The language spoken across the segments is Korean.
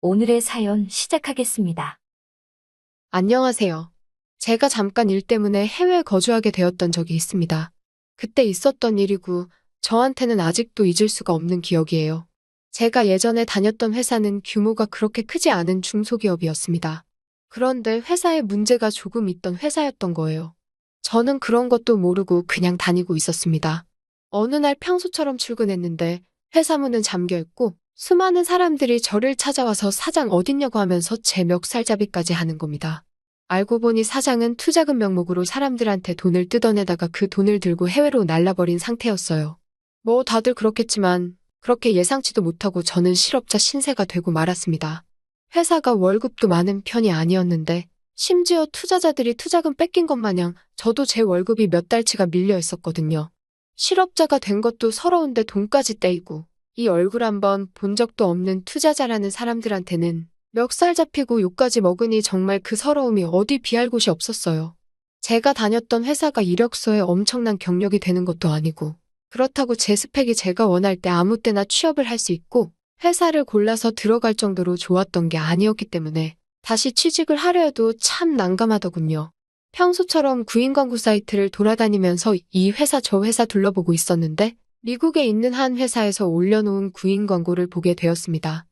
오늘의 사연 시작하겠습니다. 안녕하세요. 제가 잠깐 일 때문에 해외에 거주하게 되었던 적이 있습니다. 그때 있었던 일이고 저한테는 아직도 잊을 수가 없는 기억이에요. 제가 예전에 다녔던 회사는 규모가 그렇게 크지 않은 중소기업이었습니다. 그런데 회사에 문제가 조금 있던 회사였던 거예요. 저는 그런 것도 모르고 그냥 다니고 있었습니다. 어느 날 평소처럼 출근했는데 회사 문은 잠겨 있고 수많은 사람들이 저를 찾아와서 사장 어딨냐고 하면서 제 멱살잡이까지 하는 겁니다. 알고 보니 사장은 투자금 명목으로 사람들한테 돈을 뜯어내다가 그 돈을 들고 해외로 날라버린 상태였어요. 뭐 다들 그렇겠지만 그렇게 예상치도 못하고 저는 실업자 신세가 되고 말았습니다. 회사가 월급도 많은 편이 아니었는데 심지어 투자자들이 투자금 뺏긴 것 마냥 저도 제 월급이 몇 달치가 밀려 있었거든요. 실업자가 된 것도 서러운데 돈까지 떼이고 이 얼굴 한번 본 적도 없는 투자자라는 사람들한테는 멱살 잡히고 욕까지 먹으니 정말 그 서러움이 어디 비할 곳이 없었어요. 제가 다녔던 회사가 이력서에 엄청난 경력이 되는 것도 아니고 그렇다고 제 스펙이 제가 원할 때 아무 때나 취업을 할 수 있고 회사를 골라서 들어갈 정도로 좋았던 게 아니었기 때문에 다시 취직을 하려 해도 참 난감하더군요. 평소처럼 구인 광고 사이트를 돌아다니면서 이 회사 저 회사 둘러보고 있었는데 미국에 있는 한 회사에서 올려놓은 구인 광고를 보게 되었습니다.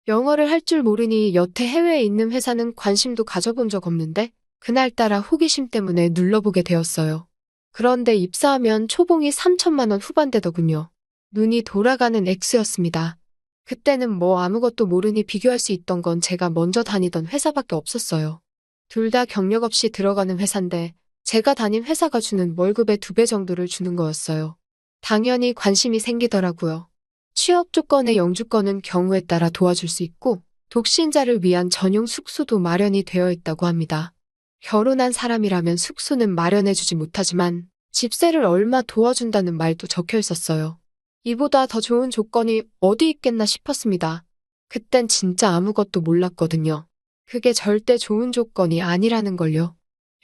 영어를 할 줄 모르니 여태 해외에 있는 회사는 관심도 가져본 적 없는데 그날따라 호기심 때문에 눌러보게 되었어요. 그런데 입사하면 초봉이 3천만 원 후반대더군요. 눈이 돌아가는 액수였습니다. 그때는 뭐 아무것도 모르니 비교할 수 있던 건 제가 먼저 다니던 회사밖에 없었어요. 둘 다 경력 없이 들어가는 회사인데 제가 다닌 회사가 주는 월급의 2배 정도를 주는 거였어요. 당연히 관심이 생기더라고요. 취업 조건의 영주권은 경우에 따라 도와줄 수 있고 독신자를 위한 전용 숙소도 마련이 되어 있다고 합니다. 결혼한 사람이라면 숙소는 마련해주지 못하지만 집세를 얼마 도와준다는 말도 적혀 있었어요. 이보다 더 좋은 조건이 어디 있겠나 싶었습니다. 그땐 진짜 아무것도 몰랐거든요. 그게 절대 좋은 조건이 아니라는 걸요.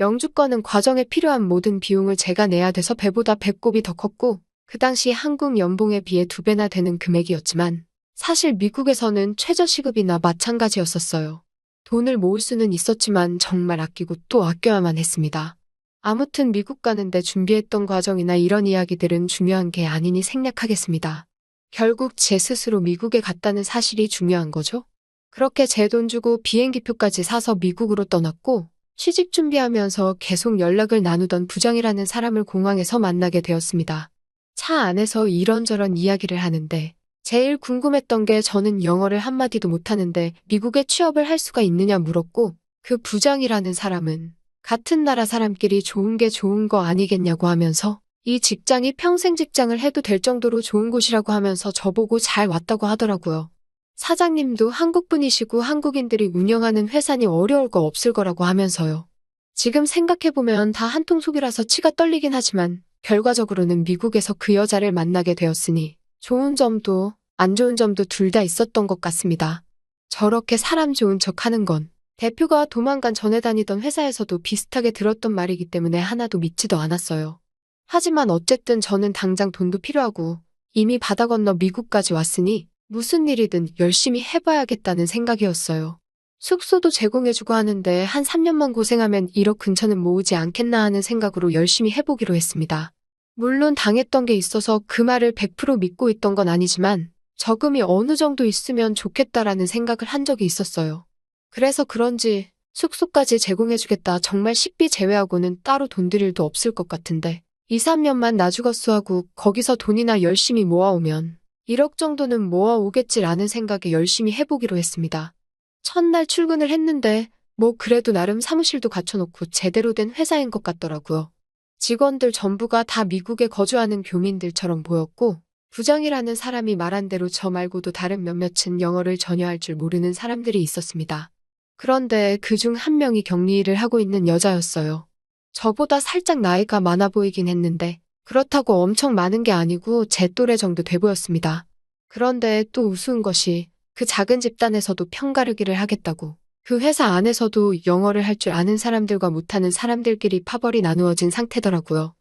영주권은 과정에 필요한 모든 비용을 제가 내야 돼서 배보다 배꼽이 더 컸고 그 당시 한국 연봉에 비해 2배나 되는 금액이었지만 사실 미국에서는 최저시급이나 마찬가지였었어요. 돈을 모을 수는 있었지만 정말 아끼고 또 아껴야만 했습니다. 아무튼 미국 가는데 준비했던 과정이나 이런 이야기들은 중요한 게 아니니 생략하겠습니다. 결국 제 스스로 미국에 갔다는 사실이 중요한 거죠. 그렇게 제 돈 주고 비행기표까지 사서 미국으로 떠났고 취직 준비하면서 계속 연락을 나누던 부장이라는 사람을 공항에서 만나게 되었습니다. 차 안에서 이런저런 이야기를 하는데 제일 궁금했던 게 저는 영어를 한마디도 못하는데 미국에 취업을 할 수가 있느냐 물었고 그 부장이라는 사람은 같은 나라 사람끼리 좋은 게 좋은 거 아니겠냐고 하면서 이 직장이 평생 직장을 해도 될 정도로 좋은 곳이라고 하면서 저보고 잘 왔다고 하더라고요. 사장님도 한국분이시고 한국인들이 운영하는 회사니 어려울 거 없을 거라고 하면서요. 지금 생각해보면 다 한통속이라서 치가 떨리긴 하지만 결과적으로는 미국에서 그 여자를 만나게 되었으니 좋은 점도 안 좋은 점도 둘 다 있었던 것 같습니다. 저렇게 사람 좋은 척 하는 건 대표가 도망간 전에 다니던 회사에서도 비슷하게 들었던 말이기 때문에 하나도 믿지도 않았어요. 하지만 어쨌든 저는 당장 돈도 필요하고 이미 바다 건너 미국까지 왔으니 무슨 일이든 열심히 해봐야겠다는 생각이었어요. 숙소도 제공해주고 하는데 한 3년만 고생하면 1억 근처는 모으지 않겠나 하는 생각으로 열심히 해보기로 했습니다. 물론 당했던 게 있어서 그 말을 100% 믿고 있던 건 아니지만 저금이 어느 정도 있으면 좋겠다라는 생각을 한 적이 있었어요. 그래서 그런지 숙소까지 제공해주겠다 정말 식비 제외하고는 따로 돈 드릴 도 없을 것 같은데 2, 3년만 나주거수하고 거기서 돈이나 열심히 모아오면 1억 정도는 모아오겠지라는 생각에 열심히 해보기로 했습니다. 첫날 출근을 했는데 뭐 그래도 나름 사무실도 갖춰놓고 제대로 된 회사인 것 같더라고요. 직원들 전부가 다 미국에 거주하는 교민들처럼 보였고 부장이라는 사람이 말한 대로 저 말고도 다른 몇몇은 영어를 전혀 할 줄 모르는 사람들이 있었습니다. 그런데 그중 한 명이 격리일을 하고 있는 여자였어요. 저보다 살짝 나이가 많아 보이긴 했는데 그렇다고 엄청 많은 게 아니고 제 또래 정도 돼 보였습니다. 그런데 또 우스운 것이 그 작은 집단에서도 편가르기를 하겠다고 그 회사 안에서도 영어를 할 줄 아는 사람들과 못하는 사람들끼리 파벌이 나누어진 상태더라고요.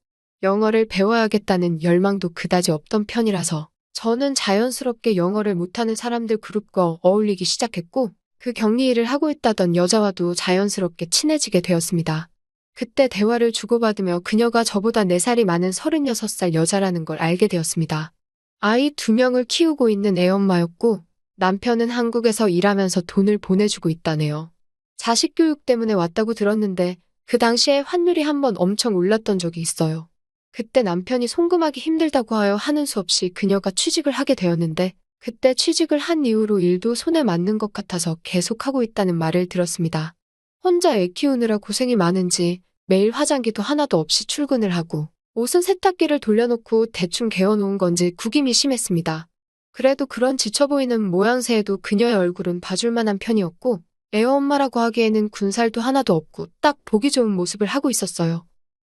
영어를 배워야겠다는 열망도 그다지 없던 편이라서 저는 자연스럽게 영어를 못하는 사람들 그룹과 어울리기 시작했고 그 격리 일을 하고 있다던 여자와도 자연스럽게 친해지게 되었습니다. 그때 대화를 주고받으며 그녀가 저보다 4살이 많은 36살 여자라는 걸 알게 되었습니다. 아이 2명을 키우고 있는 애엄마였고 남편은 한국에서 일하면서 돈을 보내주고 있다네요. 자식 교육 때문에 왔다고 들었는데 그 당시에 환율이 한번 엄청 올랐던 적이 있어요. 그때 남편이 송금하기 힘들다고 하여 하는 수 없이 그녀가 취직을 하게 되었는데 그때 취직을 한 이후로 일도 손에 맞는 것 같아서 계속하고 있다는 말을 들었습니다. 혼자 애 키우느라 고생이 많은지 매일 화장기도 하나도 없이 출근을 하고 옷은 세탁기를 돌려놓고 대충 개어놓은 건지 구김이 심했습니다. 그래도 그런 지쳐 보이는 모양새에도 그녀의 얼굴은 봐줄 만한 편이었고 애엄마라고 하기에는 군살도 하나도 없고 딱 보기 좋은 모습을 하고 있었어요.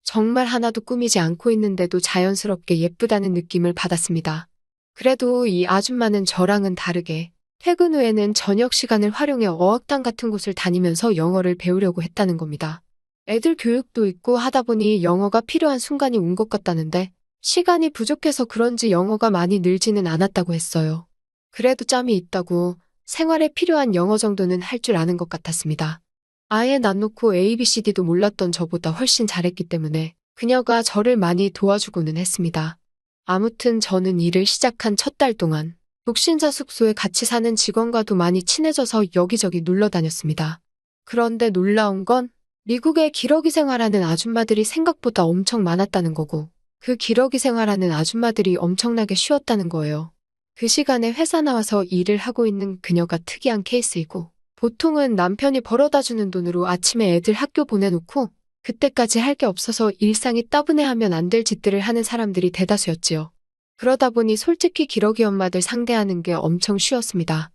정말 하나도 꾸미지 않고 있는데도 자연스럽게 예쁘다는 느낌을 받았습니다. 그래도 이 아줌마는 저랑은 다르게 퇴근 후에는 저녁 시간을 활용해 어학당 같은 곳을 다니면서 영어를 배우려고 했다는 겁니다. 애들 교육도 있고 하다 보니 영어가 필요한 순간이 온 것 같다는데 시간이 부족해서 그런지 영어가 많이 늘지는 않았다고 했어요. 그래도 짬이 있다고 생활에 필요한 영어 정도는 할 줄 아는 것 같았습니다. 아예 놔놓고 ABCD도 몰랐던 저보다 훨씬 잘했기 때문에 그녀가 저를 많이 도와주고는 했습니다. 아무튼 저는 일을 시작한 첫 달 동안 독신자 숙소에 같이 사는 직원과도 많이 친해져서 여기저기 놀러 다녔습니다. 그런데 놀라운 건 미국에 기러기 생활하는 아줌마들이 생각보다 엄청 많았다는 거고 그 기러기 생활하는 아줌마들이 엄청나게 쉬웠다는 거예요. 그 시간에 회사 나와서 일을 하고 있는 그녀가 특이한 케이스이고 보통은 남편이 벌어다주는 돈으로 아침에 애들 학교 보내놓고 그때까지 할 게 없어서 일상이 따분해하면 안 될 짓들을 하는 사람들이 대다수였지요. 그러다 보니 솔직히 기러기 엄마들 상대하는 게 엄청 쉬웠습니다.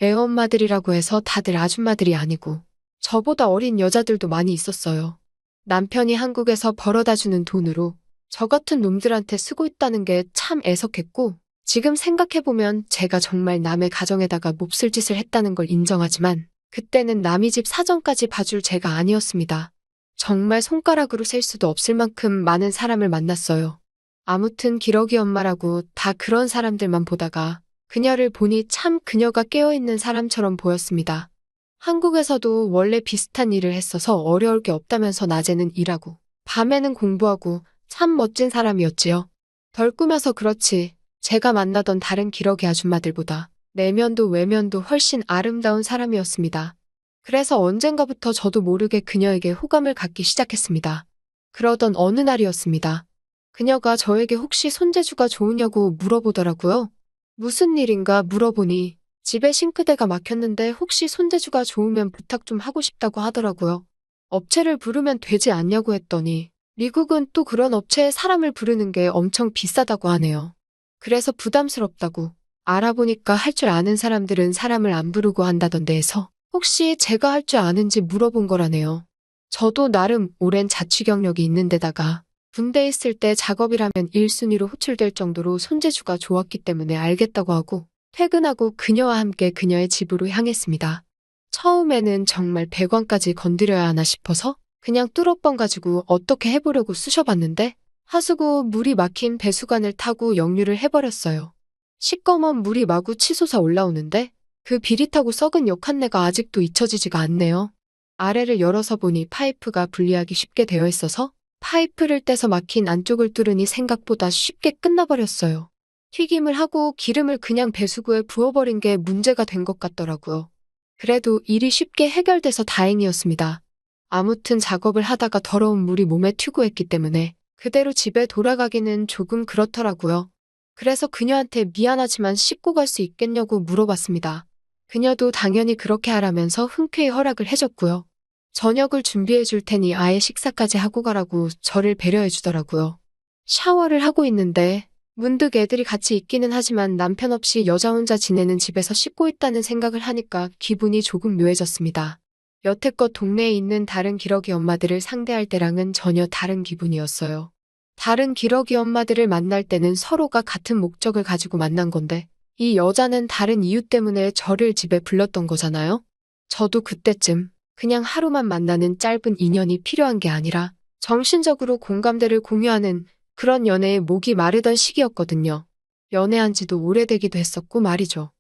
애엄마들이라고 해서 다들 아줌마들이 아니고 저보다 어린 여자들도 많이 있었어요. 남편이 한국에서 벌어다주는 돈으로 저 같은 놈들한테 쓰고 있다는 게 참 애석했고 지금 생각해보면 제가 정말 남의 가정에다가 몹쓸 짓을 했다는 걸 인정하지만 그때는 남의 집 사정까지 봐줄 제가 아니었습니다. 정말 손가락으로 셀 수도 없을 만큼 많은 사람을 만났어요. 아무튼 기러기 엄마라고 다 그런 사람들만 보다가 그녀를 보니 참 그녀가 깨어있는 사람처럼 보였습니다. 한국에서도 원래 비슷한 일을 했어서 어려울 게 없다면서 낮에는 일하고 밤에는 공부하고 참 멋진 사람이었지요. 덜 꾸며서 그렇지 제가 만나던 다른 기러기 아줌마들보다 내면도 외면도 훨씬 아름다운 사람이었습니다. 그래서 언젠가부터 저도 모르게 그녀에게 호감을 갖기 시작했습니다. 그러던 어느 날이었습니다. 그녀가 저에게 혹시 손재주가 좋으냐고 물어보더라고요. 무슨 일인가 물어보니 집에 싱크대가 막혔는데 혹시 손재주가 좋으면 부탁 좀 하고 싶다고 하더라고요. 업체를 부르면 되지 않냐고 했더니 미국은 또 그런 업체에 사람을 부르는 게 엄청 비싸다고 하네요. 그래서 부담스럽다고 알아보니까 할 줄 아는 사람들은 사람을 안 부르고 한다던데 해서 혹시 제가 할 줄 아는지 물어본 거라네요. 저도 나름 오랜 자취 경력이 있는 데다가 군대에 있을 때 작업이라면 1순위로 호출될 정도로 손재주가 좋았기 때문에 알겠다고 하고 퇴근하고 그녀와 함께 그녀의 집으로 향했습니다. 처음에는 정말 배관까지 건드려야 하나 싶어서 그냥 뚫어뻥 가지고 어떻게 해보려고 쑤셔봤는데 하수구 물이 막힌 배수관을 타고 역류를 해버렸어요. 시꺼먼 물이 마구 치솟아 올라오는데 그 비릿하고 썩은 역한내가 아직도 잊혀지지가 않네요. 아래를 열어서 보니 파이프가 분리하기 쉽게 되어 있어서 파이프를 떼서 막힌 안쪽을 뚫으니 생각보다 쉽게 끝나버렸어요. 튀김을 하고 기름을 그냥 배수구에 부어버린 게 문제가 된 것 같더라고요. 그래도 일이 쉽게 해결돼서 다행이었습니다. 아무튼 작업을 하다가 더러운 물이 몸에 튀고 했기 때문에 그대로 집에 돌아가기는 조금 그렇더라고요. 그래서 그녀한테 미안하지만 씻고 갈 수 있겠냐고 물어봤습니다. 그녀도 당연히 그렇게 하라면서 흔쾌히 허락을 해줬고요. 저녁을 준비해 줄 테니 아예 식사까지 하고 가라고 저를 배려해 주더라고요. 샤워를 하고 있는데 문득 애들이 같이 있기는 하지만 남편 없이 여자 혼자 지내는 집에서 씻고 있다는 생각을 하니까 기분이 조금 묘해졌습니다. 여태껏 동네에 있는 다른 기러기 엄마들을 상대할 때랑은 전혀 다른 기분이었어요. 다른 기러기 엄마들을 만날 때는 서로가 같은 목적을 가지고 만난 건데 이 여자는 다른 이유 때문에 저를 집에 불렀던 거잖아요. 저도 그때쯤 그냥 하루만 만나는 짧은 인연이 필요한 게 아니라 정신적으로 공감대를 공유하는 그런 연애에 목이 마르던 시기였거든요. 연애한 지도 오래되기도 했었고 말이죠.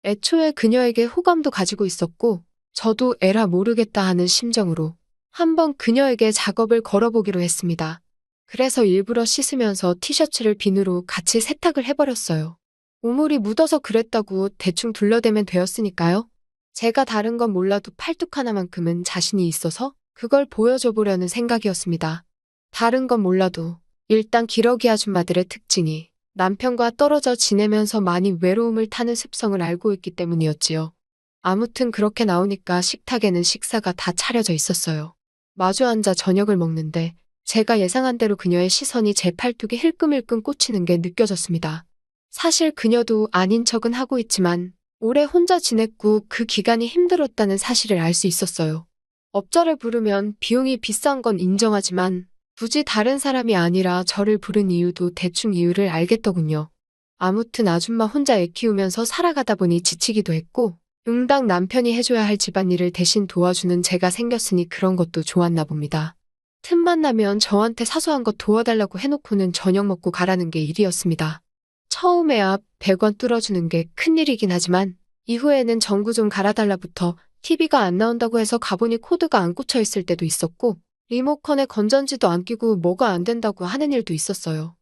애초에 그녀에게 호감도 가지고 있었고 저도 에라 모르겠다 하는 심정으로 한번 그녀에게 작업을 걸어보기로 했습니다. 그래서 일부러 씻으면서 티셔츠를 비누로 같이 세탁을 해버렸어요. 오물이 묻어서 그랬다고 대충 둘러대면 되었으니까요. 제가 다른 건 몰라도 팔뚝 하나만큼은 자신이 있어서 그걸 보여줘 보려는 생각이었습니다. 다른 건 몰라도 일단 기러기 아줌마들의 특징이 남편과 떨어져 지내면서 많이 외로움을 타는 습성을 알고 있기 때문이었지요. 아무튼 그렇게 나오니까 식탁에는 식사가 다 차려져 있었어요. 마주 앉아 저녁을 먹는데 제가 예상한 대로 그녀의 시선이 제 팔뚝에 힐끔힐끔 꽂히는 게 느껴졌습니다. 사실 그녀도 아닌 척은 하고 있지만 오래 혼자 지냈고 그 기간이 힘들었다는 사실을 알 수 있었어요. 업자를 부르면 비용이 비싼 건 인정하지만 굳이 다른 사람이 아니라 저를 부른 이유도 대충 이유를 알겠더군요. 아무튼 아줌마 혼자 애 키우면서 살아가다 보니 지치기도 했고 응당 남편이 해줘야 할 집안일을 대신 도와주는 제가 생겼으니 그런 것도 좋았나 봅니다. 틈만 나면 저한테 사소한 것 도와달라고 해놓고는 저녁 먹고 가라는 게 일이었습니다. 처음에야 100원 뚫어주는 게 큰일이긴 하지만 이후에는 전구 좀 갈아달라부터 TV가 안 나온다고 해서 가보니 코드가 안 꽂혀 있을 때도 있었고 리모컨에 건전지도 안 끼고 뭐가 안 된다고 하는 일도 있었어요.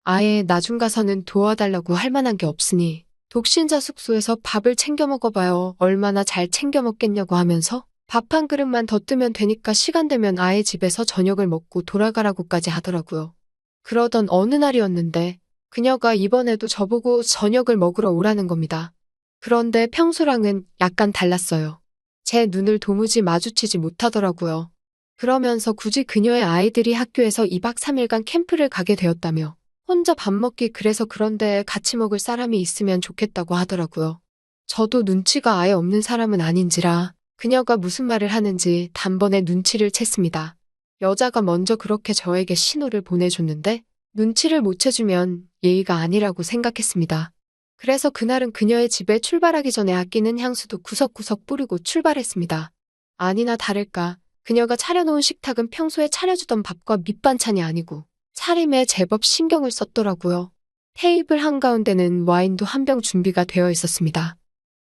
아예 나중 가서는 도와달라고 할 만한 게 없으니 독신자 숙소에서 밥을 챙겨 먹어봐요. 얼마나 잘 챙겨 먹겠냐고 하면서 밥 한 그릇만 더 뜨면 되니까 시간 되면 아예 집에서 저녁을 먹고 돌아가라고까지 하더라고요. 그러던 어느 날이었는데 그녀가 이번에도 저보고 저녁을 먹으러 오라는 겁니다. 그런데 평소랑은 약간 달랐어요. 제 눈을 도무지 마주치지 못하더라고요. 그러면서 굳이 그녀의 아이들이 학교에서 2박 3일간 캠프를 가게 되었다며 혼자 밥 먹기 그래서 그런데 같이 먹을 사람이 있으면 좋겠다고 하더라고요. 저도 눈치가 아예 없는 사람은 아닌지라 그녀가 무슨 말을 하는지 단번에 눈치를 챘습니다. 여자가 먼저 그렇게 저에게 신호를 보내줬는데 눈치를 못 채주면 예의가 아니라고 생각했습니다. 그래서 그날은 그녀의 집에 출발하기 전에 아끼는 향수도 구석구석 뿌리고 출발했습니다. 아니나 다를까 그녀가 차려놓은 식탁은 평소에 차려주던 밥과 밑반찬이 아니고 차림에 제법 신경을 썼더라고요. 테이블 한가운데는 와인도 한 병 준비가 되어 있었습니다.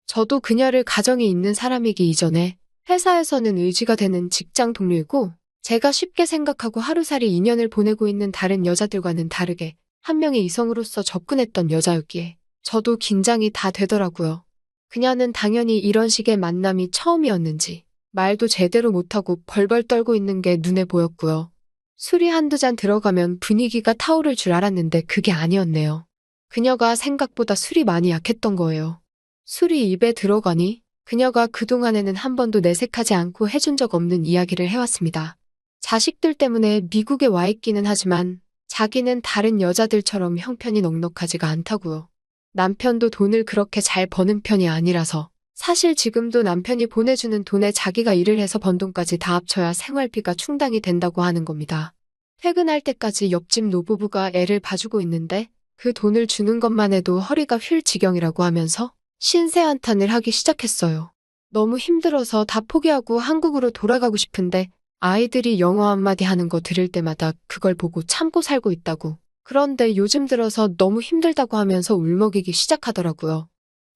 저도 그녀를 가정이 있는 사람이기 이전에 회사에서는 의지가 되는 직장 동료이고 제가 쉽게 생각하고 하루살이 인연을 보내고 있는 다른 여자들과는 다르게 한 명의 이성으로서 접근했던 여자였기에 저도 긴장이 다 되더라고요. 그녀는 당연히 이런 식의 만남이 처음이었는지 말도 제대로 못하고 벌벌 떨고 있는 게 눈에 보였고요. 술이 한두 잔 들어가면 분위기가 타오를 줄 알았는데 그게 아니었네요. 그녀가 생각보다 술이 많이 약했던 거예요. 술이 입에 들어가니 그녀가 그동안에는 한 번도 내색하지 않고 해준 적 없는 이야기를 해왔습니다. 자식들 때문에 미국에 와 있기는 하지만 자기는 다른 여자들처럼 형편이 넉넉하지가 않다고요. 남편도 돈을 그렇게 잘 버는 편이 아니라서 사실 지금도 남편이 보내주는 돈에 자기가 일을 해서 번 돈까지 다 합쳐야 생활비가 충당이 된다고 하는 겁니다. 퇴근할 때까지 옆집 노부부가 애를 봐주고 있는데 그 돈을 주는 것만 해도 허리가 휠 지경이라고 하면서 신세 한탄을 하기 시작했어요. 너무 힘들어서 다 포기하고 한국으로 돌아가고 싶은데 아이들이 영어 한마디 하는 거 들을 때마다 그걸 보고 참고 살고 있다고. 그런데 요즘 들어서 너무 힘들다고 하면서 울먹이기 시작하더라고요.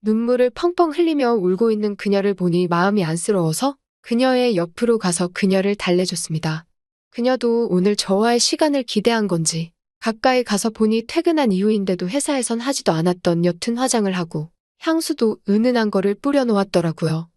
눈물을 펑펑 흘리며 울고 있는 그녀를 보니 마음이 안쓰러워서 그녀의 옆으로 가서 그녀를 달래줬습니다. 그녀도 오늘 저와의 시간을 기대한 건지 가까이 가서 보니 퇴근한 이후인데도 회사에선 하지도 않았던 옅은 화장을 하고 향수도 은은한 거를 뿌려놓았더라고요.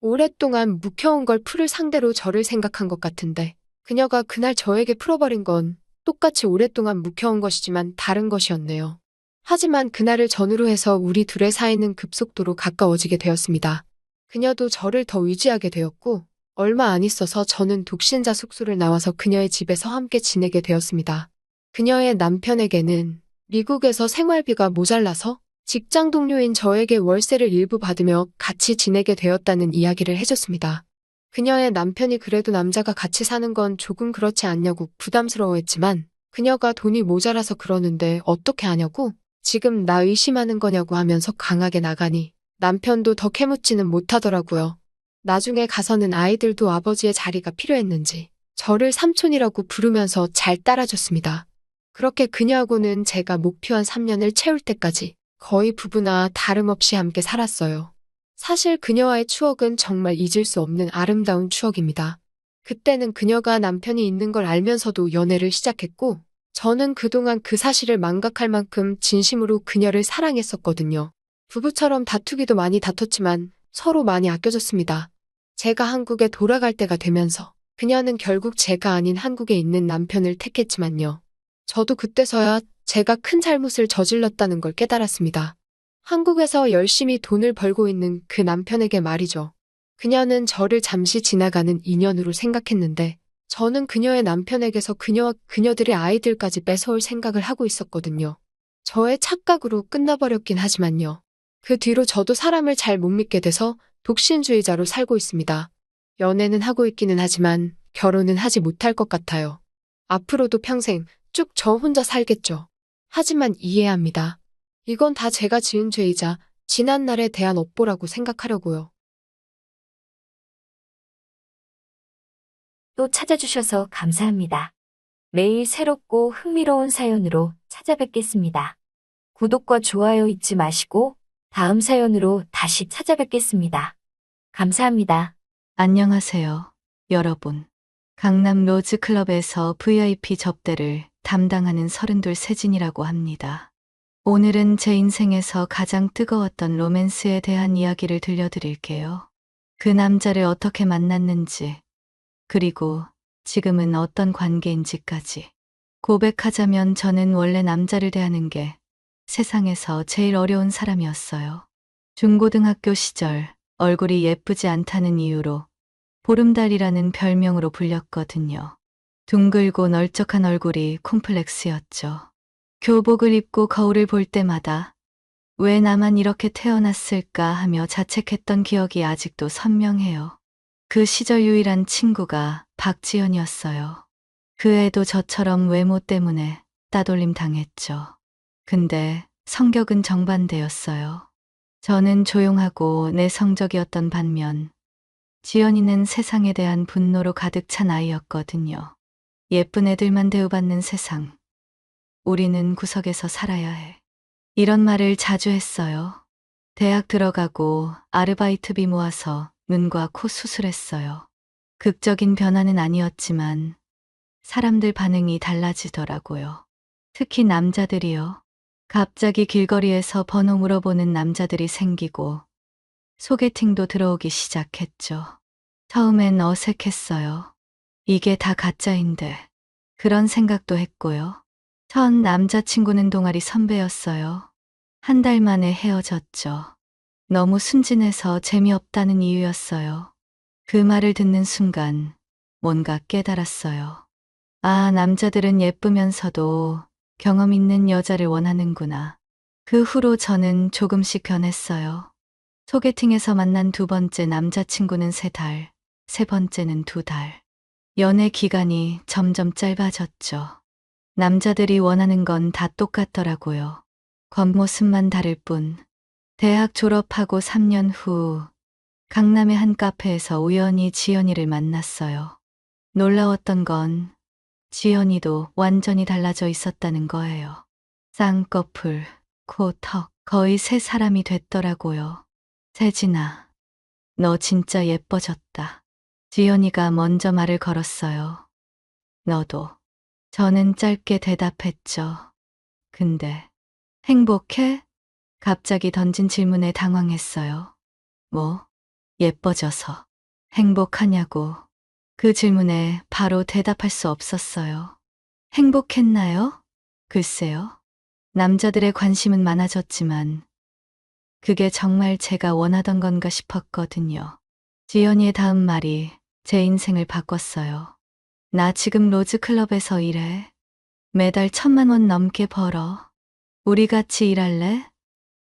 오랫동안 묵혀온 걸 풀을 상대로 저를 생각한 것 같은데 그녀가 그날 저에게 풀어버린 건 똑같이 오랫동안 묵혀온 것이지만 다른 것이었네요. 하지만 그날을 전후로 해서 우리 둘의 사이는 급속도로 가까워지게 되었습니다. 그녀도 저를 더 의지하게 되었고 얼마 안 있어서 저는 독신자 숙소를 나와서 그녀의 집에서 함께 지내게 되었습니다. 그녀의 남편에게는 미국에서 생활비가 모자라서 직장 동료인 저에게 월세를 일부 받으며 같이 지내게 되었다는 이야기를 해줬습니다. 그녀의 남편이 그래도 남자가 같이 사는 건 조금 그렇지 않냐고 부담스러워했지만 그녀가 돈이 모자라서 그러는데 어떻게 하냐고 지금 나 의심하는 거냐고 하면서 강하게 나가니 남편도 더 캐묻지는 못하더라고요. 나중에 가서는 아이들도 아버지의 자리가 필요했는지 저를 삼촌이라고 부르면서 잘 따라줬습니다. 그렇게 그녀하고는 제가 목표한 3년을 채울 때까지 거의 부부나 다름없이 함께 살았어요. 사실 그녀와의 추억은 정말 잊을 수 없는 아름다운 추억입니다. 그때는 그녀가 남편이 있는 걸 알면서도 연애를 시작했고, 저는 그동안 그 사실을 망각할 만큼 진심으로 그녀를 사랑했었거든요. 부부처럼 다투기도 많이 다퉜지만 서로 많이 아껴줬습니다. 제가 한국에 돌아갈 때가 되면서 그녀는 결국 제가 아닌 한국에 있는 남편을 택했지만요. 저도 그때서야 제가 큰 잘못을 저질렀다는 걸 깨달았습니다. 한국에서 열심히 돈을 벌고 있는 그 남편에게 말이죠. 그녀는 저를 잠시 지나가는 인연으로 생각했는데 저는 그녀의 남편에게서 그녀와 그녀들의 아이들까지 뺏어올 생각을 하고 있었거든요. 저의 착각으로 끝나버렸긴 하지만요. 그 뒤로 저도 사람을 잘 못 믿게 돼서 독신주의자로 살고 있습니다. 연애는 하고 있기는 하지만 결혼은 하지 못할 것 같아요. 앞으로도 평생 쭉 저 혼자 살겠죠. 하지만 이해합니다. 이건 다 제가 지은 죄이자 지난 날에 대한 업보라고 생각하려고요. 또 찾아주셔서 감사합니다. 매일 새롭고 흥미로운 사연으로 찾아뵙겠습니다. 구독과 좋아요 잊지 마시고 다음 사연으로 다시 찾아뵙겠습니다. 감사합니다. 안녕하세요, 여러분. 강남 로즈클럽에서 VIP 접대를 담당하는 32 세진이라고 합니다. 오늘은 제 인생에서 가장 뜨거웠던 로맨스에 대한 이야기를 들려드릴게요. 그 남자를 어떻게 만났는지, 그리고 지금은 어떤 관계인지까지. 고백하자면 저는 원래 남자를 대하는 게 세상에서 제일 어려운 사람이었어요. 중고등학교 시절 얼굴이 예쁘지 않다는 이유로 보름달이라는 별명으로 불렸거든요. 둥글고 널쩍한 얼굴이 콤플렉스였죠. 교복을 입고 거울을 볼 때마다 왜 나만 이렇게 태어났을까 하며 자책했던 기억이 아직도 선명해요. 그 시절 유일한 친구가 박지연이었어요. 그 애도 저처럼 외모 때문에 따돌림 당했죠. 근데 성격은 정반대였어요. 저는 조용하고 내성적이었던 반면 지연이는 세상에 대한 분노로 가득 찬 아이였거든요. 예쁜 애들만 대우받는 세상. 우리는 구석에서 살아야 해. 이런 말을 자주 했어요. 대학 들어가고 아르바이트비 모아서 눈과 코 수술했어요. 극적인 변화는 아니었지만 사람들 반응이 달라지더라고요. 특히 남자들이요. 갑자기 길거리에서 번호 물어보는 남자들이 생기고 소개팅도 들어오기 시작했죠. 처음엔 어색했어요. 이게 다 가짜인데. 그런 생각도 했고요. 첫 남자친구는 동아리 선배였어요. 한 달 만에 헤어졌죠. 너무 순진해서 재미없다는 이유였어요. 그 말을 듣는 순간 뭔가 깨달았어요. 아, 남자들은 예쁘면서도 경험 있는 여자를 원하는구나. 그 후로 저는 조금씩 변했어요. 소개팅에서 만난 두 번째 남자친구는 3달, 세 번째는 2달. 연애 기간이 점점 짧아졌죠. 남자들이 원하는 건 다 똑같더라고요. 겉모습만 다를 뿐. 대학 졸업하고 3년 후 강남의 한 카페에서 우연히 지연이를 만났어요. 놀라웠던 건 지연이도 완전히 달라져 있었다는 거예요. 쌍꺼풀, 코, 턱, 거의 새 사람이 됐더라고요. 세진아, 너 진짜 예뻐졌다. 지연이가 먼저 말을 걸었어요. 너도. 저는 짧게 대답했죠. 근데 행복해? 갑자기 던진 질문에 당황했어요. 뭐? 예뻐져서. 행복하냐고. 그 질문에 바로 대답할 수 없었어요. 행복했나요? 글쎄요. 남자들의 관심은 많아졌지만 그게 정말 제가 원하던 건가 싶었거든요. 지연이의 다음 말이 제 인생을 바꿨어요. 나 지금 로즈클럽에서 일해. 매달 1,000만 원 넘게 벌어. 우리 같이 일할래?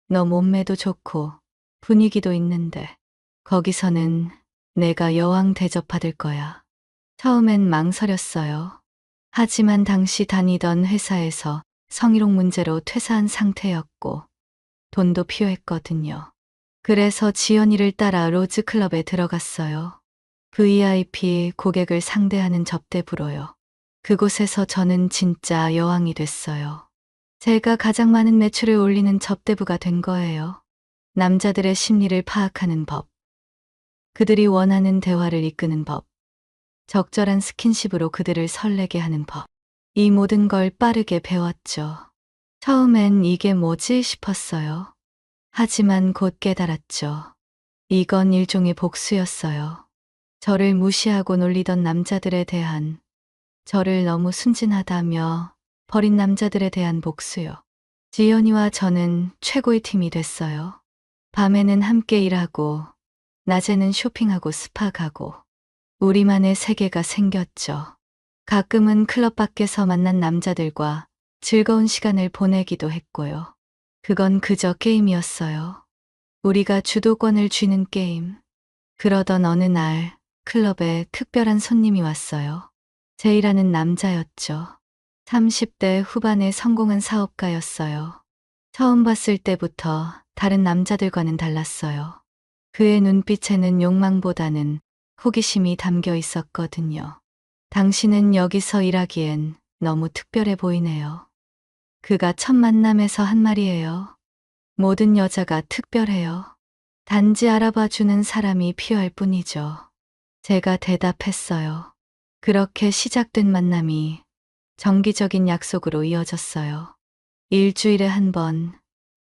너 몸매도 좋고 분위기도 있는데 거기서는 내가 여왕 대접받을 거야. 처음엔 망설였어요. 하지만 당시 다니던 회사에서 성희롱 문제로 퇴사한 상태였고 돈도 필요했거든요. 그래서 지연이를 따라 로즈클럽에 들어갔어요. VIP 고객을 상대하는 접대부로요. 그곳에서 저는 진짜 여왕이 됐어요. 제가 가장 많은 매출을 올리는 접대부가 된 거예요. 남자들의 심리를 파악하는 법, 그들이 원하는 대화를 이끄는 법, 적절한 스킨십으로 그들을 설레게 하는 법. 이 모든 걸 빠르게 배웠죠. 처음엔 이게 뭐지 싶었어요. 하지만 곧 깨달았죠. 이건 일종의 복수였어요. 저를 무시하고 놀리던 남자들에 대한, 저를 너무 순진하다며 버린 남자들에 대한 복수요. 지연이와 저는 최고의 팀이 됐어요. 밤에는 함께 일하고, 낮에는 쇼핑하고 스파 가고, 우리만의 세계가 생겼죠. 가끔은 클럽 밖에서 만난 남자들과 즐거운 시간을 보내기도 했고요. 그건 그저 게임이었어요. 우리가 주도권을 쥐는 게임. 그러던 어느 날 클럽에 특별한 손님이 왔어요. 제이라는 남자였죠. 30대 후반의 성공한 사업가였어요. 처음 봤을 때부터 다른 남자들과는 달랐어요. 그의 눈빛에는 욕망보다는 호기심이 담겨 있었거든요. 당신은 여기서 일하기엔 너무 특별해 보이네요. 그가 첫 만남에서 한 말이에요. 모든 여자가 특별해요. 단지 알아봐 주는 사람이 필요할 뿐이죠. 제가 대답했어요. 그렇게 시작된 만남이 정기적인 약속으로 이어졌어요. 일주일에 한 번,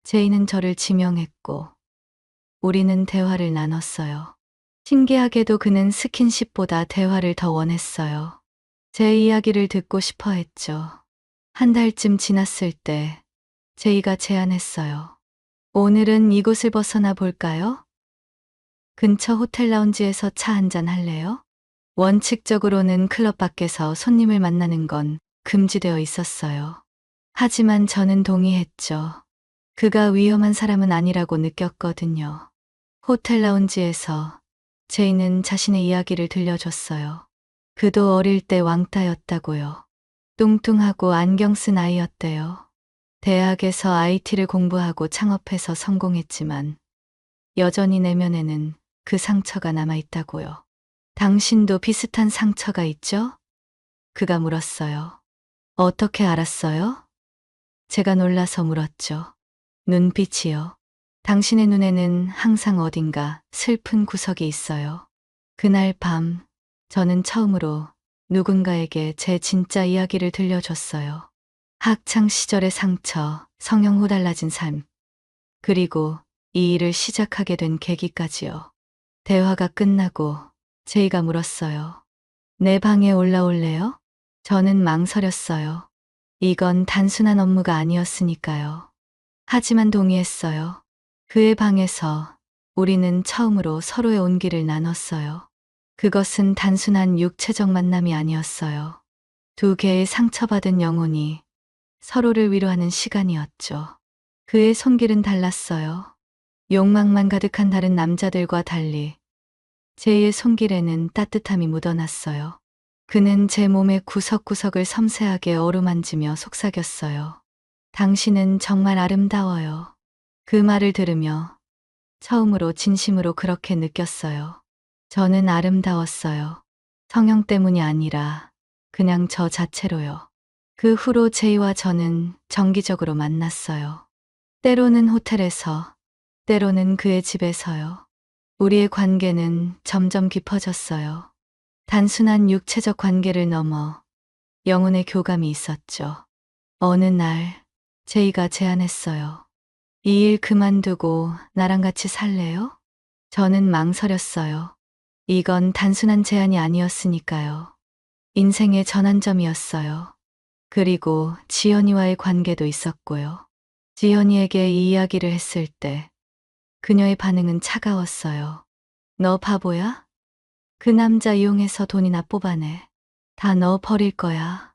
제이는 저를 지명했고, 우리는 대화를 나눴어요. 신기하게도 그는 스킨십보다 대화를 더 원했어요. 제 이야기를 듣고 싶어 했죠. 한 달쯤 지났을 때 제이가 제안했어요. 오늘은 이곳을 벗어나 볼까요? 근처 호텔 라운지에서 차 한잔 할래요? 원칙적으로는 클럽 밖에서 손님을 만나는 건 금지되어 있었어요. 하지만 저는 동의했죠. 그가 위험한 사람은 아니라고 느꼈거든요. 호텔 라운지에서 제이는 자신의 이야기를 들려줬어요. 그도 어릴 때 왕따였다고요. 뚱뚱하고 안경 쓴 아이였대요. 대학에서 IT를 공부하고 창업해서 성공했지만 여전히 내면에는 그 상처가 남아있다고요. 당신도 비슷한 상처가 있죠? 그가 물었어요. 어떻게 알았어요? 제가 놀라서 물었죠. 눈빛이요. 당신의 눈에는 항상 어딘가 슬픈 구석이 있어요. 그날 밤, 저는 처음으로 누군가에게 제 진짜 이야기를 들려줬어요. 학창 시절의 상처, 성형 후 달라진 삶, 그리고 이 일을 시작하게 된 계기까지요. 대화가 끝나고 제이가 물었어요. 내 방에 올라올래요? 저는 망설였어요. 이건 단순한 업무가 아니었으니까요. 하지만 동의했어요. 그의 방에서 우리는 처음으로 서로의 온기를 나눴어요. 그것은 단순한 육체적 만남이 아니었어요. 두 개의 상처받은 영혼이 서로를 위로하는 시간이었죠. 그의 손길은 달랐어요. 욕망만 가득한 다른 남자들과 달리 제이의 손길에는 따뜻함이 묻어났어요. 그는 제 몸의 구석구석을 섬세하게 어루만지며 속삭였어요. 당신은 정말 아름다워요. 그 말을 들으며 처음으로 진심으로 그렇게 느꼈어요. 저는 아름다웠어요. 성형 때문이 아니라 그냥 저 자체로요. 그 후로 제이와 저는 정기적으로 만났어요. 때로는 호텔에서, 때로는 그의 집에서요. 우리의 관계는 점점 깊어졌어요. 단순한 육체적 관계를 넘어 영혼의 교감이 있었죠. 어느 날 제이가 제안했어요. 이 일 그만두고 나랑 같이 살래요? 저는 망설였어요. 이건 단순한 제안이 아니었으니까요. 인생의 전환점이었어요. 그리고 지연이와의 관계도 있었고요. 지연이에게 이 이야기를 했을 때 그녀의 반응은 차가웠어요. 너 바보야? 그 남자 이용해서 돈이나 뽑아내. 다 너 버릴 거야.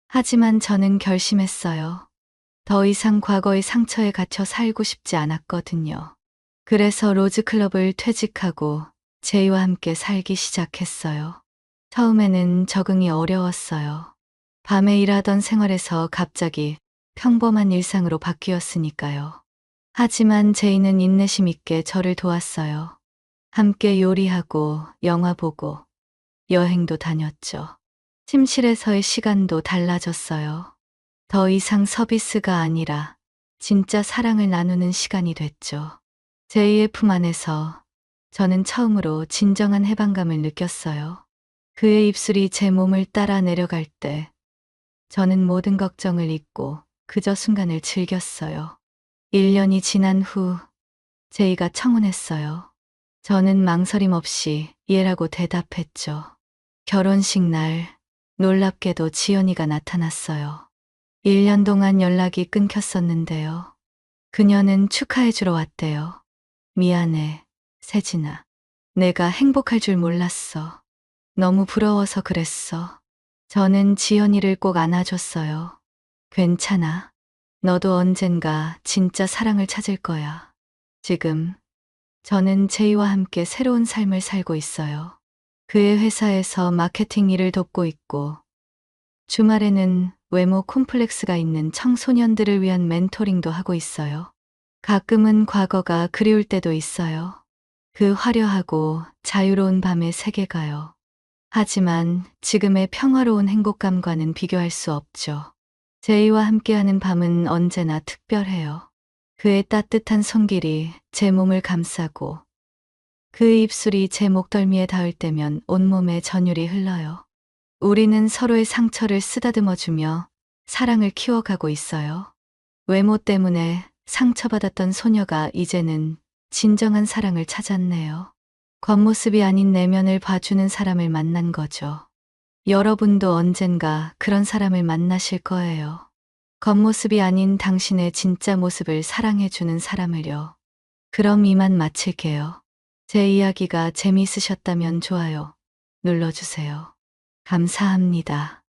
하지만 저는 결심했어요. 더 이상 과거의 상처에 갇혀 살고 싶지 않았거든요. 그래서 로즈클럽을 퇴직하고 제이와 함께 살기 시작했어요. 처음에는 적응이 어려웠어요. 밤에 일하던 생활에서 갑자기 평범한 일상으로 바뀌었으니까요. 하지만 제이는 인내심 있게 저를 도왔어요. 함께 요리하고 영화 보고 여행도 다녔죠. 침실에서의 시간도 달라졌어요. 더 이상 서비스가 아니라 진짜 사랑을 나누는 시간이 됐죠. 제이의 품 안에서 저는 처음으로 진정한 해방감을 느꼈어요. 그의 입술이 제 몸을 따라 내려갈 때 저는 모든 걱정을 잊고 그저 순간을 즐겼어요. 1년이 지난 후 제이가 청혼했어요. 저는 망설임 없이 예라고 대답했죠. 결혼식 날 놀랍게도 지연이가 나타났어요. 1년 동안 연락이 끊겼었는데요. 그녀는 축하해주러 왔대요. 미안해, 세진아. 내가 행복할 줄 몰랐어. 너무 부러워서 그랬어. 저는 지연이를 꼭 안아줬어요. 괜찮아. 너도 언젠가 진짜 사랑을 찾을 거야. 지금 저는 제이와 함께 새로운 삶을 살고 있어요. 그의 회사에서 마케팅 일을 돕고 있고, 주말에는 외모 콤플렉스가 있는 청소년들을 위한 멘토링도 하고 있어요. 가끔은 과거가 그리울 때도 있어요. 그 화려하고 자유로운 밤의 세계가요. 하지만 지금의 평화로운 행복감과는 비교할 수 없죠. 제이와 함께하는 밤은 언제나 특별해요. 그의 따뜻한 손길이 제 몸을 감싸고 그의 입술이 제 목덜미에 닿을 때면 온몸에 전율이 흘러요. 우리는 서로의 상처를 쓰다듬어주며 사랑을 키워가고 있어요. 외모 때문에 상처받았던 소녀가 이제는 진정한 사랑을 찾았네요. 겉모습이 아닌 내면을 봐주는 사람을 만난 거죠. 여러분도 언젠가 그런 사람을 만나실 거예요. 겉모습이 아닌 당신의 진짜 모습을 사랑해주는 사람을요. 그럼 이만 마칠게요. 제 이야기가 재미있으셨다면 좋아요 눌러주세요. 감사합니다.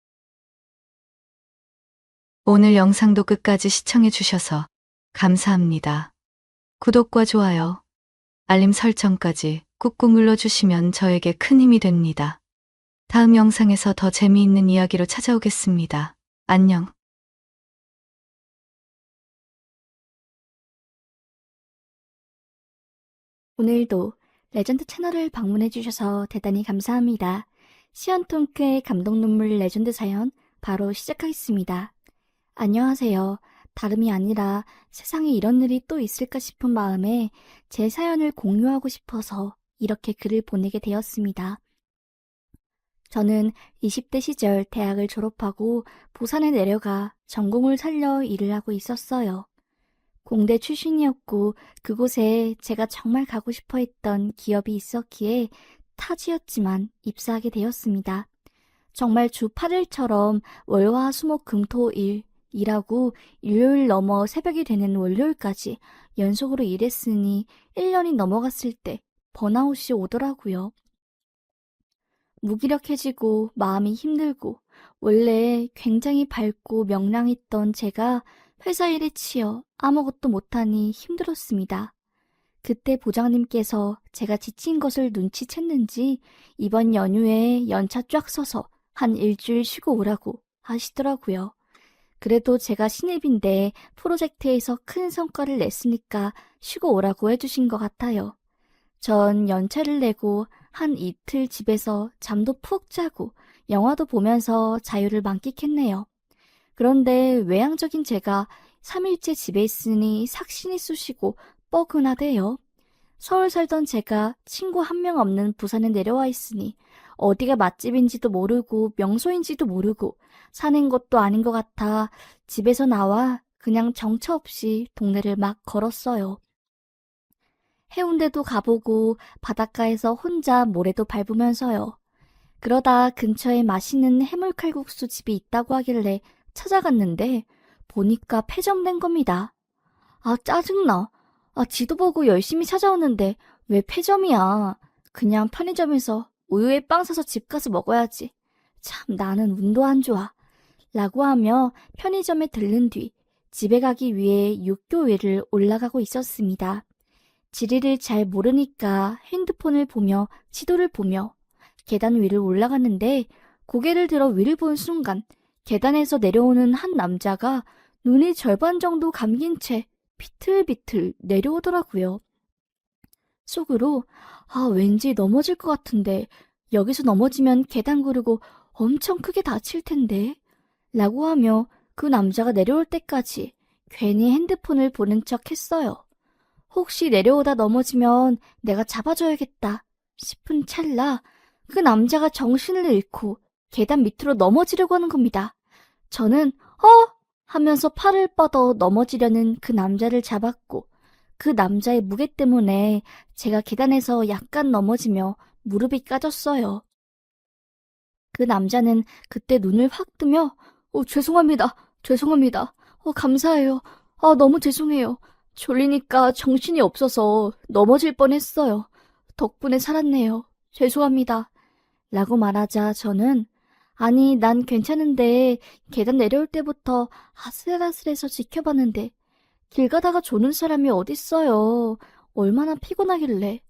오늘 영상도 끝까지 시청해주셔서 감사합니다. 구독과 좋아요, 알림 설정까지 꾹꾹 눌러주시면 저에게 큰 힘이 됩니다. 다음 영상에서 더 재미있는 이야기로 찾아오겠습니다. 안녕. 오늘도 레전드 채널을 방문해주셔서 대단히 감사합니다. 시언통크의 감동 눈물 레전드 사연 바로 시작하겠습니다. 안녕하세요. 다름이 아니라 세상에 이런 일이 또 있을까 싶은 마음에 제 사연을 공유하고 싶어서 이렇게 글을 보내게 되었습니다. 저는 20대 시절 대학을 졸업하고 부산에 내려가 전공을 살려 일을 하고 있었어요. 공대 출신이었고 그곳에 제가 정말 가고 싶어 했던 기업이 있었기에 타지였지만 입사하게 되었습니다. 정말 주 8일처럼 월화수목금토일 일하고 일요일 넘어 새벽이 되는 월요일까지 연속으로 일했으니 1년이 넘어갔을 때 번아웃이 오더라고요. 무기력해지고 마음이 힘들고 원래 굉장히 밝고 명랑했던 제가 회사 일에 치여 아무것도 못하니 힘들었습니다. 그때 부장님께서 제가 지친 것을 눈치챘는지 이번 연휴에 연차 쫙 써서 한 일주일 쉬고 오라고 하시더라고요. 그래도 제가 신입인데 프로젝트에서 큰 성과를 냈으니까 쉬고 오라고 해주신 것 같아요. 전 연차를 내고 한 이틀 집에서 잠도 푹 자고 영화도 보면서 자유를 만끽했네요. 그런데 외향적인 제가 3일째 집에 있으니 삭신이 쑤시고 뻐근하대요. 서울 살던 제가 친구 한 명 없는 부산에 내려와 있으니 어디가 맛집인지도 모르고 명소인지도 모르고 사는 것도 아닌 것 같아 집에서 나와 그냥 정처 없이 동네를 막 걸었어요. 해운대도 가보고 바닷가에서 혼자 모래도 밟으면서요. 그러다 근처에 맛있는 해물칼국수 집이 있다고 하길래 찾아갔는데 보니까 폐점된 겁니다. 아, 짜증나. 지도 보고 열심히 찾아오는데 왜 폐점이야. 그냥 편의점에서 우유에 빵 사서 집 가서 먹어야지. 참 나는 운도 안 좋아. 라고 하며 편의점에 들른 뒤 집에 가기 위해 육교 위를 올라가고 있었습니다. 지리를 잘 모르니까 핸드폰을 보며 지도를 보며 계단 위를 올라갔는데 고개를 들어 위를 본 순간 계단에서 내려오는 한 남자가 눈이 절반 정도 감긴 채 비틀비틀 내려오더라고요. 속으로 왠지 넘어질 것 같은데 여기서 넘어지면 계단 구르고 엄청 크게 다칠 텐데 라고 하며 그 남자가 내려올 때까지 괜히 핸드폰을 보는 척 했어요. 혹시 내려오다 넘어지면 내가 잡아줘야겠다 싶은 찰나 그 남자가 정신을 잃고 계단 밑으로 넘어지려고 하는 겁니다. 저는 하면서 팔을 뻗어 넘어지려는 그 남자를 잡았고 그 남자의 무게 때문에 제가 계단에서 약간 넘어지며 무릎이 까졌어요. 그 남자는 그때 눈을 확 뜨며 죄송합니다. 죄송합니다. 감사해요. 너무 죄송해요. 졸리니까 정신이 없어서 넘어질 뻔했어요. 덕분에 살았네요. 죄송합니다. 라고 말하자 저는 아니, 난 괜찮은데 계단 내려올 때부터 아슬아슬해서 지켜봤는데 길 가다가 조는 사람이 어딨어요. 얼마나 피곤하길래.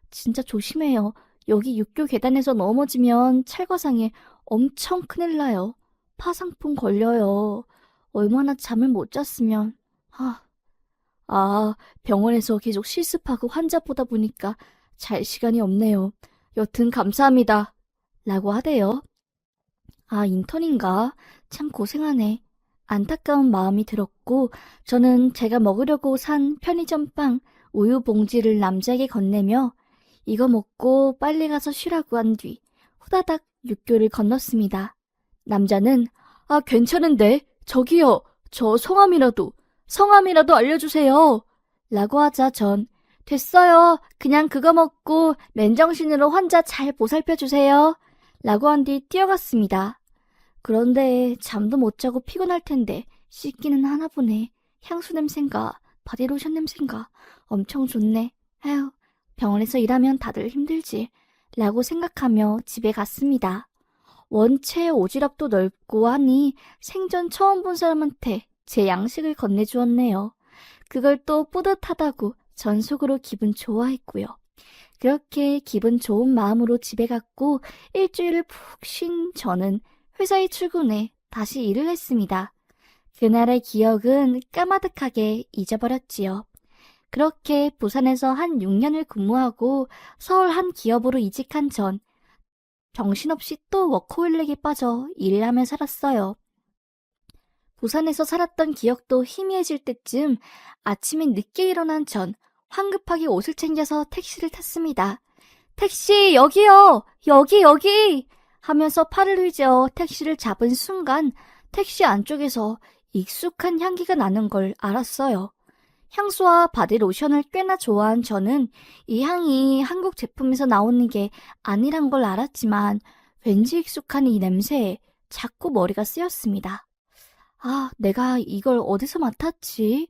진짜 조심해요. 여기 육교 계단에서 넘어지면 찰과상에 엄청 큰일 나요. 파상풍 걸려요. 얼마나 잠을 못 잤으면. 병원에서 계속 실습하고 환자 보다 보니까 잘 시간이 없네요. 여튼 감사합니다. 라고 하대요. 인턴인가? 참 고생하네. 안타까운 마음이 들었고 저는 제가 먹으려고 산 편의점 빵, 우유 봉지를 남자에게 건네며 이거 먹고 빨리 가서 쉬라고 한 뒤 후다닥 육교를 건넜습니다. 남자는 괜찮은데 저기요. 저 성함이라도 알려주세요. 라고 하자 전 됐어요. 그냥 그거 먹고 맨정신으로 환자 잘 보살펴주세요. 라고 한 뒤 뛰어갔습니다. 그런데 잠도 못 자고 피곤할 텐데 씻기는 하나 보네. 향수 냄새인가 바디로션 냄새인가 엄청 좋네. 에휴, 병원에서 일하면 다들 힘들지. 라고 생각하며 집에 갔습니다. 원체 오지랖도 넓고 하니 생전 처음 본 사람한테 제 양식을 건네주었네요. 그걸 또 뿌듯하다고 전 속으로 기분 좋아했고요. 그렇게 기분 좋은 마음으로 집에 갔고 일주일을 푹 쉰 저는 회사에 출근해 다시 일을 했습니다. 그날의 기억은 까마득하게 잊어버렸지요. 그렇게 부산에서 한 6년을 근무하고 서울 한 기업으로 이직한 전 정신없이 또 워커홀릭에 빠져 일을 하며 살았어요. 부산에서 살았던 기억도 희미해질 때쯤 아침에 늦게 일어난 전 황급하게 옷을 챙겨서 택시를 탔습니다. 택시 여기요! 여기! 하면서 팔을 휘저어 택시를 잡은 순간 택시 안쪽에서 익숙한 향기가 나는 걸 알았어요. 향수와 바디로션을 꽤나 좋아한 저는 이 향이 한국 제품에서 나오는 게 아니란 걸 알았지만 왠지 익숙한 이 냄새에 자꾸 머리가 쓰였습니다. 내가 이걸 어디서 맡았지?